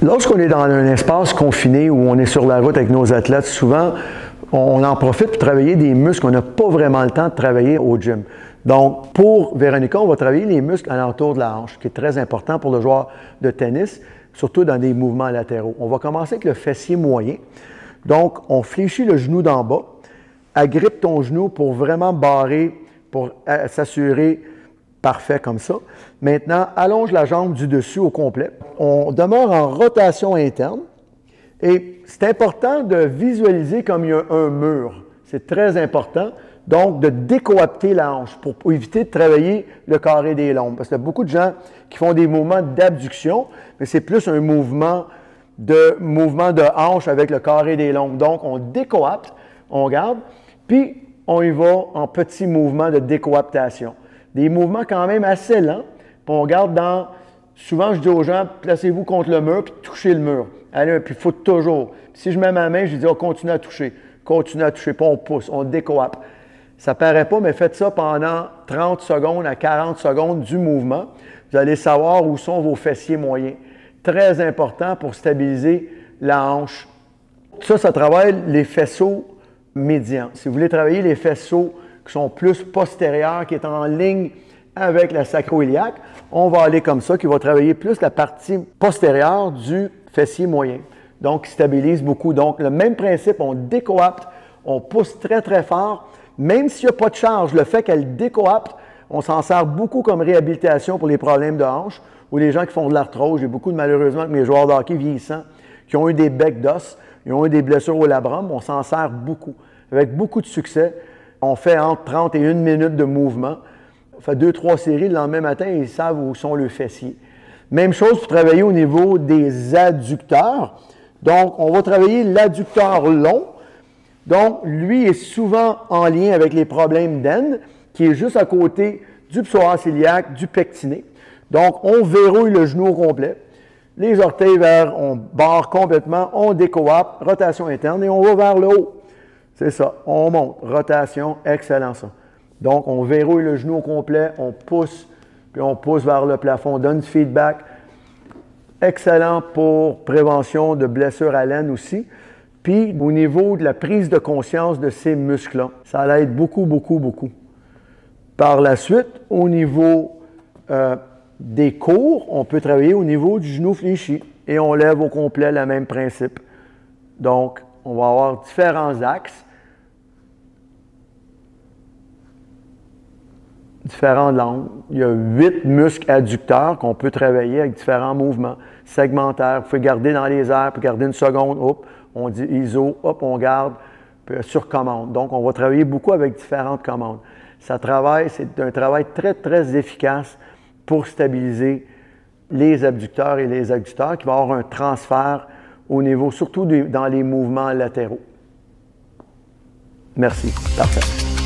Lorsqu'on est dans un espace confiné où on est sur la route avec nos athlètes, souvent, on en profite pour travailler des muscles qu'on n'a pas vraiment le temps de travailler au gym. Donc, pour Véronica, on va travailler les muscles alentour de la hanche, qui est très important pour le joueur de tennis, surtout dans des mouvements latéraux. On va commencer avec le fessier moyen. Donc, on fléchit le genou d'en bas, agrippe ton genou pour vraiment barrer, pour s'assurer parfait comme ça. Maintenant, allonge la jambe du dessus au complet. On demeure en rotation interne. Et c'est important de visualiser comme il y a un mur. C'est très important. Donc, de décoapter la hanche pour éviter de travailler le carré des lombes. Parce qu'il y a beaucoup de gens qui font des mouvements d'abduction, mais c'est plus un mouvement de hanche avec le carré des lombes. Donc, on décoapte, on garde, puis on y va en petits mouvements de décoaptation. Des mouvements quand même assez lents, puis on garde dans... Souvent, je dis aux gens, placez-vous contre le mur, puis touchez le mur. Allez, puis il faut toujours. Puis si je mets ma main, je dis, oh, continue à toucher, puis on pousse, on décoapte. Ça ne paraît pas, mais faites ça pendant 30 secondes à 40 secondes du mouvement. Vous allez savoir où sont vos fessiers moyens. Très important pour stabiliser la hanche. Ça travaille les faisceaux médians. Si vous voulez travailler les faisceaux qui sont plus postérieurs, qui est en ligne avec la sacro-iliaque, on va aller comme ça, qui va travailler plus la partie postérieure du fessier moyen. Donc, il stabilise beaucoup. Donc, le même principe, on décoapte, on pousse très, très fort. Même s'il n'y a pas de charge, le fait qu'elle décoapte, on s'en sert beaucoup comme réhabilitation pour les problèmes de hanche ou les gens qui font de l'arthrose. J'ai beaucoup, malheureusement, de mes joueurs de hockey vieillissants qui ont eu des becs d'os, ils ont eu des blessures au labrum. On s'en sert beaucoup, avec beaucoup de succès. On fait entre 30 et 1 minute de mouvement. On fait 2-3 séries le lendemain matin et ils savent où sont le fessier. Même chose pour travailler au niveau des adducteurs. Donc, on va travailler l'adducteur long. Donc, lui est souvent en lien avec les problèmes d'aine, qui est juste à côté du psoas iliaque, du pectiné. Donc, on verrouille le genou au complet. Les orteils vers, on barre complètement, on décoapte, rotation interne et on va vers le haut. C'est ça, on monte, rotation, excellent ça. Donc, on verrouille le genou au complet, on pousse, puis on pousse vers le plafond, on donne du feedback. Excellent pour prévention de blessures à l'aine aussi. Puis, au niveau de la prise de conscience de ces muscles-là, ça l'aide beaucoup, beaucoup, beaucoup. Par la suite, au niveau des cours, on peut travailler au niveau du genou fléchi et on lève au complet le même principe. Donc, on va avoir différents axes, différentes angles. Il y a 8 muscles adducteurs qu'on peut travailler avec différents mouvements segmentaires. Vous pouvez garder dans les airs, puis garder une seconde, hop, on dit ISO, hop, on garde, puis sur commande. Donc, on va travailler beaucoup avec différentes commandes. C'est un travail très, très efficace pour stabiliser les abducteurs et les adducteurs, qui va avoir un transfert au niveau, surtout dans les mouvements latéraux. Merci. Parfait.